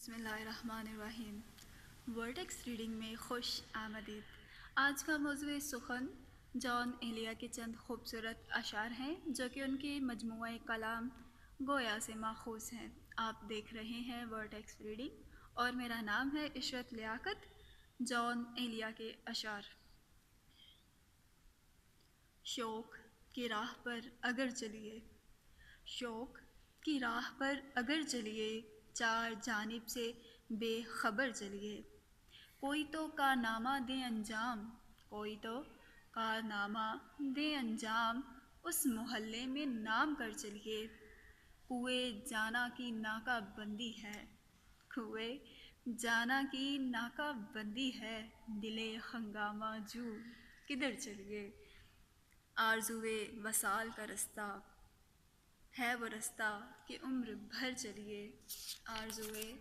بسم اللہ الرحمن الرحیم۔ ورٹیکس ریڈنگ میں خوش آمدید۔ آج کا موضوع سخن جان ایلیا کے چند خوبصورت اشعار ہیں جو کہ ان کی مجموعہ کلام گویا سے ماخوذ ہیں۔ آپ دیکھ رہے ہیں ورٹیکس ریڈنگ اور میرا نام ہے عشرت لیاقت۔ جان ایلیا کے اشعار۔ شوق کی راہ پر اگر چلیے، شوق کی راہ پر اگر چلیے، چار جانب سے بے خبر چلیے۔ کوئی تو کارنامہ دے انجام، کوئی تو کارنامہ دے انجام، اس محلے میں نام کر چلیے۔ کوئے جانا کی ناکہ بندی ہے، کوئے جانا کی ناکہ بندی ہے، دلے ہنگامہ جو کدھر چلیے۔ آرزوئے وصال کا رستہ ہے وہ رستہ کہ عمر بھر چلیے، آرزوئے